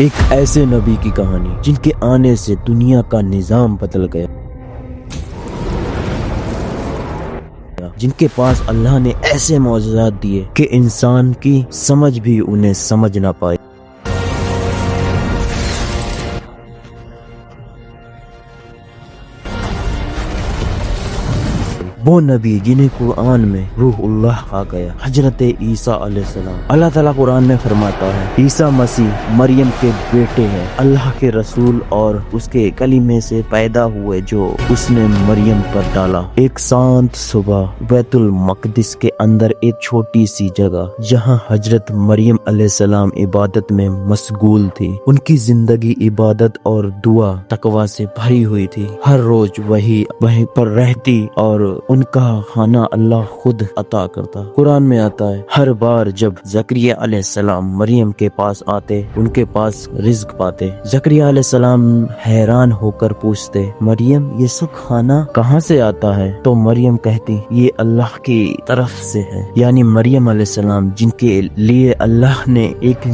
ایک ایسے نبی کی کہانی جن کے آنے سے دنیا کا نظام بدل گیا، جن کے پاس اللہ نے ایسے معجزات دیے کہ انسان کی سمجھ بھی انہیں سمجھ نہ پائے۔ وہ نبی جنہیں قرآن میں روح اللہ کہا گیا، حضرت عیسیٰ علیہ السلام۔ اللہ تعالیٰ قرآن میں فرماتا ہے عیسیٰ مسیح مریم کے بیٹے ہیں، اللہ کے رسول اور اس کے کلمے سے پیدا ہوئے جو اس نے مریم پر ڈالا۔ ایک شانت صبح بیت المقدس کے اندر ایک چھوٹی سی جگہ جہاں حضرت مریم علیہ السلام عبادت میں مشغول تھی۔ ان کی زندگی عبادت اور دعا تقوی سے بھری ہوئی تھی۔ ہر روز وہیں پر رہتی اور ان کا کھانا اللہ خود عطا کرتا۔ قرآن میں آتا ہے ہر بار جب زکریا علیہ السلام مریم کے پاس آتے ان کے پاس رزق پاتے۔ زکریا علیہ السلام حیران ہو کر پوچھتے مریم یہ سب کھانا کہاں سے آتا ہے؟ تو مریم کہتی یہ اللہ کی طرف سے ہے، یعنی مریم علیہ السلام جن کے لیے اللہ نے ایک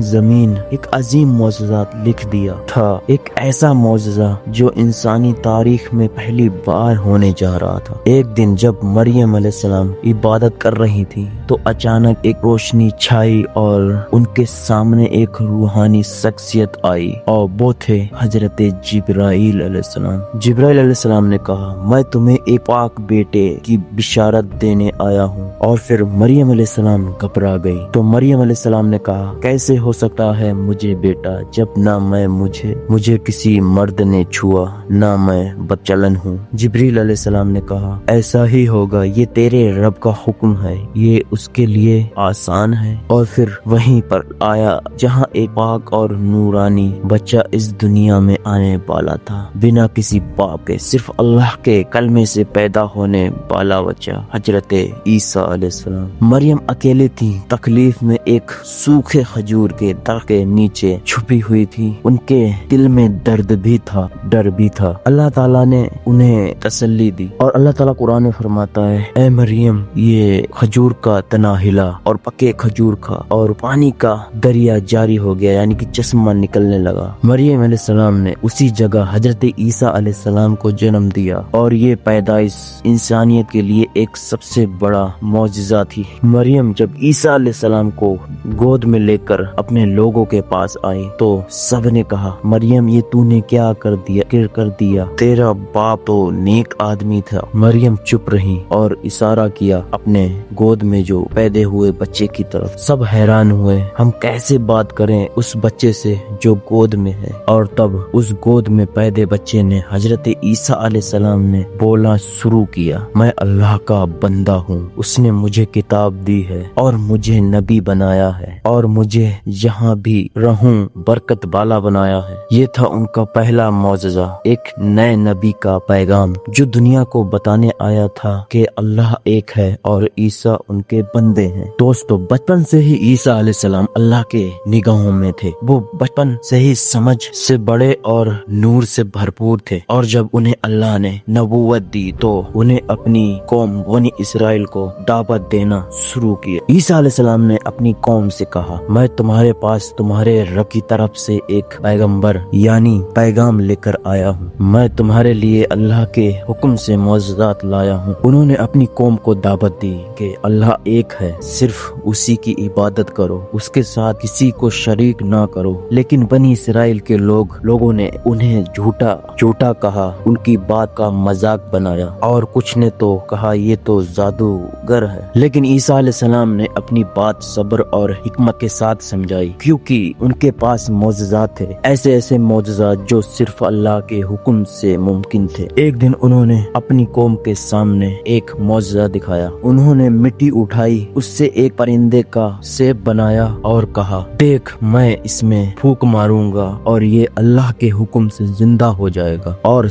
عظیم معجزات لکھ دیا تھا، ایک ایسا معجزہ جو انسانی تاریخ میں پہلی بار ہونے جا رہا تھا۔ ایک دن جب مریم علیہ السلام عبادت کر رہی تھی تو اچانک ایک روشنی چھائی اور ان کے سامنے ایک روحانی شخصیت آئی اور وہ تھے حضرت جبرائیل علیہ السلام۔ جبرائیل علیہ السلام نے کہا میں تمہیں ایک پاک بیٹے کی بشارت دینے آیا ہوں، اور پھر مریم علیہ السلام گھبرا گئی۔ تو مریم علیہ السلام نے کہا کیسے ہو سکتا ہے مجھے بیٹا جب نہ مجھے کسی مرد نے چھوا نہ میں بچلن ہوں۔ جبرائیل علیہ السلام نے کہا ایسا ہی ہوگا، یہ تیرے رب کا حکم ہے، یہ اس کے لیے آسان ہے۔ اور پھر وہیں پر آیا جہاں ایک پاک اور نورانی بچہ اس دنیا میں آنے والا تھا، بنا کسی باپ کے، صرف اللہ کے کلمے سے پیدا ہونے والا بچہ حضرت عیسیٰ علیہ السلام۔ مریم اکیلے تھی، تکلیف میں ایک سوکھے کھجور کے درخت کے نیچے چھپی ہوئی تھی۔ ان کے دل میں درد بھی تھا، ڈر بھی تھا۔ اللہ تعالیٰ نے انہیں تسلی دی اور اللہ تعالیٰ قرآن میں فرماتا ہے اے مریم یہ کھجور کا تنا ہلا اور پکے کھجور کھا اور پانی کا دریا جاری ہو گیا، یعنی کہ چشمہ نکلنے لگا۔ مریم علیہ السلام نے اسی جگہ حضرت عیسیٰ علیہ السلام کو جنم دیا، اور یہ پیدائش انسانیت کے لیے ایک سب سے بڑا معجزہ تھی۔ مریم جب عیسیٰ علیہ السلام کو گود میں لے کر اپنے لوگوں کے پاس آئی تو سب نے کہا مریم یہ تو نے کیا کر دیا، تیرا باپ تو نیک آدمی تھا۔ مریم چپ رہی اور اشارہ کیا اپنے گود میں جو پیدا ہوئے بچے کی طرف۔ سب حیران ہوئے ہم کیسے بات کریں اس بچے سے جو گود میں ہے، اور تب اس گود میں پیدا بچے نے حضرت عیسیٰ علیہ السلام نے بولنا شروع کیا میں اللہ کا بندہ ہوں، اس نے مجھے کتاب دی ہے اور مجھے نبی بنایا ہے اور مجھے جہاں بھی رہوں برکت والا بنایا ہے۔ یہ تھا ان کا پہلا معجزہ، ایک نئے نبی کا پیغام جو دنیا کو بتانے آیا تھا کہ اللہ ایک ہے اور عیسیٰ ان کے بندے ہیں۔ دوستو بچپن سے ہی عیسیٰ علیہ السلام اللہ کے نگاہوں میں تھے، وہ بچپن سے ہی سمجھ سے بڑے اور نور سے بھرپور تھے، اور جب انہیں اللہ نے نبوت دی تو انہیں اپنی قوم بنی اسرائیل کو دعوت دینا شروع کیا۔ عیسیٰ علیہ السلام نے اپنی قوم سے کہا میں تمہارے پاس تمہارے رب کی طرف سے ایک پیغمبر یعنی پیغام لے کر آیا ہوں، میں تمہارے لیے اللہ کے حکم سے معجزات لایا ہوں۔ انہوں نے اپنی قوم کو دعوت دی کہ اللہ ایک ہے، صرف اسی کی عبادت کرو، اس کے ساتھ کسی کو شریک نہ کرو۔ لیکن بنی اسرائیل کے لوگوں نے انہیں جھوٹا کہا، ان کی بات کا مذاق بنایا، اور کچھ نے تو کہا یہ تو جادوگر ہے۔ لیکن عیسیٰ علیہ السلام نے اپنی بات صبر اور حکمت کے ساتھ سمجھائی، کیونکہ ان کے پاس معجزات تھے، ایسے معجزات جو صرف اللہ کے حکم سے ممکن تھے۔ ایک دن انہوں نے اپنی قوم کے سامنے ایک معجزہ دکھایا۔ انہوں نے مٹی اٹھائی، اس سے ایک پرندے کا سیپ بنایا اور کہا دیکھ میں اس میں پھونک ماروں گا اور یہ اللہ کے حکم سے زندہ ہو جائے گا، اور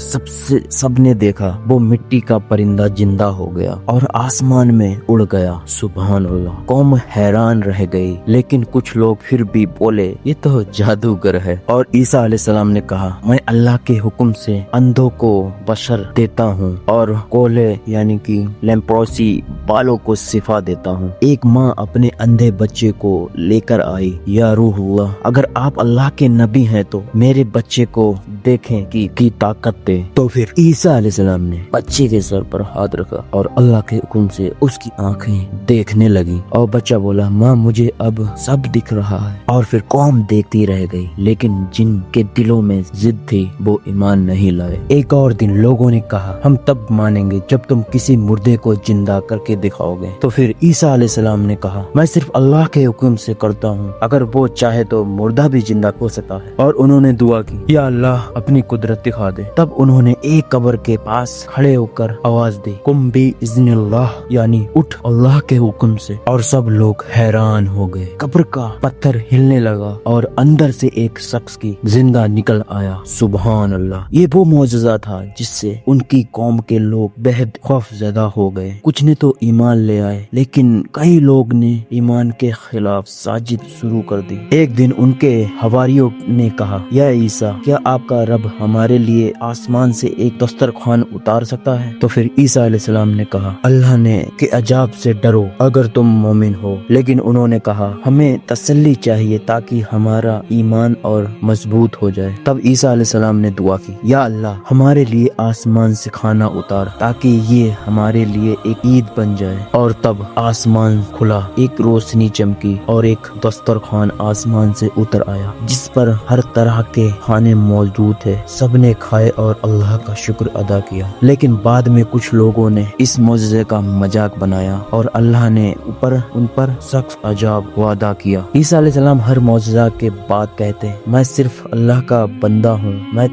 سب نے دیکھا وہ مٹی کا پرندہ زندہ ہو گیا اور آسمان میں اڑ گیا۔ سبحان اللہ، قوم حیران رہ گئی، لیکن کچھ لوگ پھر بھی بولے یہ تو جادوگر ہے۔ اور عیسیٰ علیہ السلام نے کہا میں اللہ کے حکم سے اندھوں کو بشر دیتا ہوں اور کولے यानी कि लेप्रोसी बालों को शिफा देता हूँ। एक माँ अपने अंधे बच्चे को लेकर आई, या रूहुल्लाह, अगर आप अल्लाह के नबी हैं तो मेरे बच्चे को देखें की ताकत दे। तो फिर ईसा अलैहिस्सलाम ने बच्चे के सर पर हाथ रखा और अल्लाह के हुक्म से उसकी आंखें देखने लगी और बच्चा बोला, माँ मुझे अब सब दिख रहा है। और फिर कौम देखती रह गई, लेकिन जिनके दिलों में जिद थी वो ईमान नहीं लाए। एक और दिन लोगों ने कहा, हम तब मानेंगे जब तुम किसी मुर्दे को जिंदा करके दिखाओगे। तो फिर ईसा अलैहिस्सलाम ने कहा, मैं सिर्फ अल्लाह के हुक्म से करता हूँ, अगर वो चाहे तो मुर्दा भी जिंदा हो सकता है। और उन्होंने दुआ की, या अल्लाह अपनी कुदरत दिखा दे। तब उन्होंने एक कब्र के पास खड़े होकर आवाज दी, कुम बी इज़्निल्लाह, यानी उठ अल्लाह के हुक्म से। और सब लोग हैरान हो गए। कब्र का पत्थर हिलने लगा और अंदर से एक शख्स की जिंदा निकल आया। सुभान अल्लाह, ये वो मौजज़ा था जिससे उनकी कौम के लोग बेहद खौफज़दा हो गए। कुछ ने तो ईमान ले आए, लेकिन कई लोग ने ईमान के खिलाफ साजिद शुरू कर दी। एक दिन उनके हवारियों ने कहा, या ईसा, क्या आपका रब हमारे लिए आसमान से एक दस्तरखान उतार सकता है? तो फिर ईसा अलैहिस्सलाम ने कहा, अल्लाह ने के अजाब से डरो अगर तुम मोमिन हो। लेकिन उन्होंने कहा, हमें तसल्ली चाहिए ताकि हमारा ईमान और मजबूत हो जाए। तब ईसा अलैहिस्सलाम ने दुआ की, या अल्लाह हमारे लिए आसमान से खाना उतार ताकि ये हमारे लिए एक ईद बन जाए। और तब आसमान खुला, एक रोशनी चमकी और एक दस्तरखान आसमान से उतर आया जिस पर हर तरह के खाने मौजूद थे। सबने खाए और अल्लाह का शुक्र अदा किया। लेकिन बाद में कुछ लोगों ने इस मौजज़े का मजाक बनाया और अल्लाह ने उन पर सख्त अजाब वादा किया। ईसा अलैहिस्सलाम हर मौजज़ा के बाद कहते, मैं सिर्फ अल्लाह का बंदा हूँ, मैं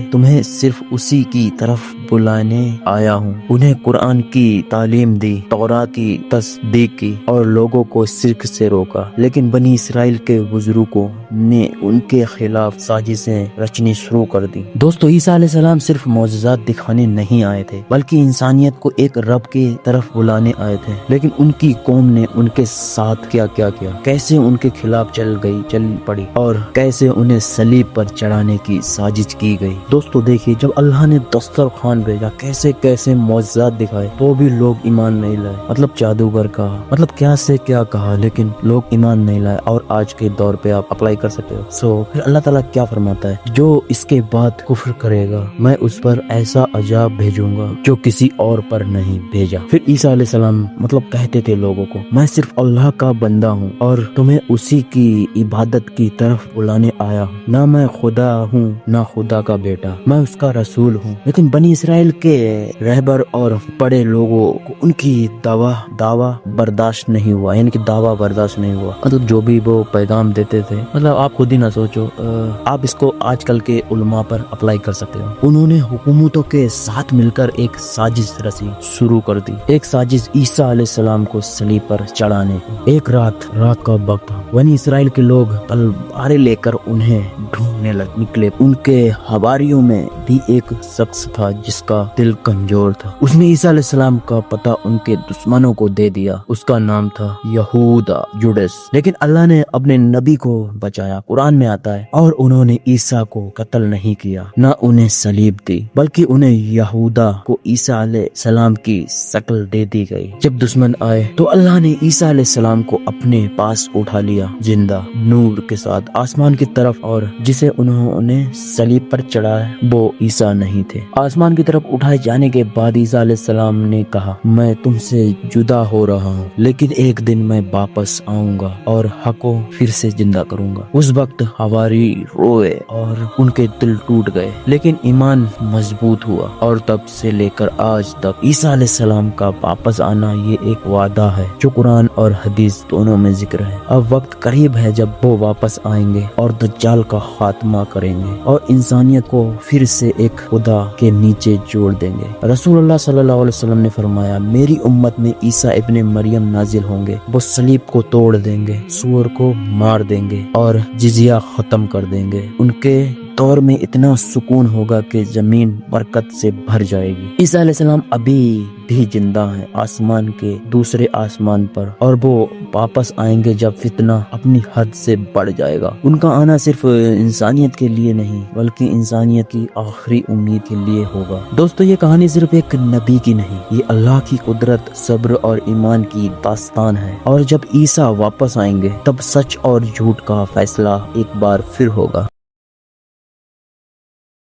तुम्हें सिर्फ उसी की तरफ बुलाने आया हूँ। उन्हें कुरान की तालीम दी, तौरात की तस्दीक की और लोगों को शिर्क से रोका। लेकिन बनी इसराइल के बुजुर्गों ने उनके खिलाफ साजिशें रचनी शुरू कर दी। दोस्तों, ईसा अलैहिस्सलाम सिर्फ मौजज़ात दिखाने नहीं आए थे, बल्कि इंसानियत को एक रब की तरफ बुलाने आए थे। लेकिन उनकी कौम ने उनके साथ क्या क्या किया, कैसे उनके खिलाफ चल पड़ी और कैसे उन्हें सलीब पर चढ़ाने की साजिश की गई। दोस्तों देखिए, जब अल्लाह ने दस्तरखान भेजा, कैसे कैसे मौजज़ात दिखाए, तो भी लोग ईमान नहीं लाए। मतलब जादूगर कहा, मतलब क्या से क्या कहा, लेकिन लोग ईमान नहीं लाए। और आज के दौर पे आप अप्लाई कर सकते हो। फिर अल्लाह ताला क्या फरमाता है, जो इसके बाद कुफ्र करेगा मैं उस पर ऐसा अजाब भेजूंगा जो किसी और पर नहीं भेजा। फिर ईसा अलैहिस्सलाम मतलब कहते थे लोगों को, मैं सिर्फ अल्लाह का बंदा हूँ और तुम्हें उसी की इबादत की तरफ बुलाने आया हूँ। ना मैं खुदा हूँ ना खुदा का बेटा, मैं उसका रसूल हूँ। लेकिन बनी इसराइल के रहबर और बड़े लोगों को उनकी दावा बर्दाश्त नहीं हुआ, यानी कि दावा बर्दाश्त नहीं हुआ। मतलब जो भी वो पैगाम देते थे, मतलब आप खुद ही ना सोचो, आप इसको आजकल के उलमा पर अप्लाई कर सकते हो। उन्होंने हुकूमतों के साथ मिलकर एक साजिश रची शुरू कर दी। एक साजिश ईसा अलैहिस्सलाम को सलीब पर चढ़ाने की। एक रात का वक्त था। बनी इसराइल के लोग तलवारें लेकर उन्हें ढूंढने निकले। उनके हवारियों में भी एक शख्स था जिसका दिल कमजोर था। उसने ईसा अलैहिस्सलाम का पता उनके दुश्मनों को दे दिया। उसका नाम था यहूदा जुडस। लेकिन अल्लाह ने अपने नबी को बचाया। कुरान में आता है, और उन्होंने ईसा को कत्ल नहीं किया, न उन्हें सलीब दी, बल्कि उन्हें यहूदा को ईसा अलैहिस्सलाम की शक्ल दे दी गई। जब दुश्मन आए तो अल्लाह ने ईसा अलैहिस्सलाम को अपने पास उठा लिया, जिंदा नूर के साथ आसमान की तरफ। और जिसे उन्होंने सलीब पर चढ़ाया वो ईसा नहीं थे। आसमान की तरफ उठाए जाने के बाद ईसा अलैहिस्सलाम ने कहा, मैं तुमसे जुदा हो रहा हूँ, लेकिन एक दिन मैं वापस आऊंगा और हक को फिर से जिंदा करूंगा। उस वक्त हवारी रोए और उनके दिल टूट गए, लेकिन ईमान मजबूत हुआ। और तब से लेकर आज तक ईसा अलैहिस्सलाम का वापस आना ये एक वादा है जो कुरान और हदीस दोनों में जिक्र है। अब वक्त करीब है जब वो वापस आएंगे और दज्जाल का खात्मा करेंगे और इंसानियत को फिर से एक खुदा के नीचे जोड़ देंगे। रसूलुल्लाह सल्लल्लाहु अलैहि वसल्लम ने फरमाया, मेरी उम्मत में ईसा इब्ने मरियम नाजिल होंगे। वो सलीब को तोड़ देंगे, सूअर को मार देंगे और जिजिया खत्म कर देंगे। उनके دور میں اتنا سکون ہوگا کہ زمین برکت سے بھر جائے گی۔ عیسیٰ علیہ السلام ابھی بھی زندہ ہیں آسمان کے دوسرے آسمان پر، اور وہ واپس آئیں گے جب فتنہ اپنی حد سے بڑھ جائے گا۔ ان کا آنا صرف انسانیت کے لیے نہیں بلکہ انسانیت کی آخری امید کے لیے ہوگا۔ دوستو، یہ کہانی صرف ایک نبی کی نہیں، یہ اللہ کی قدرت، صبر اور ایمان کی داستان ہے، اور جب عیسیٰ واپس آئیں گے تب سچ اور جھوٹ کا فیصلہ ایک بار پھر ہوگا۔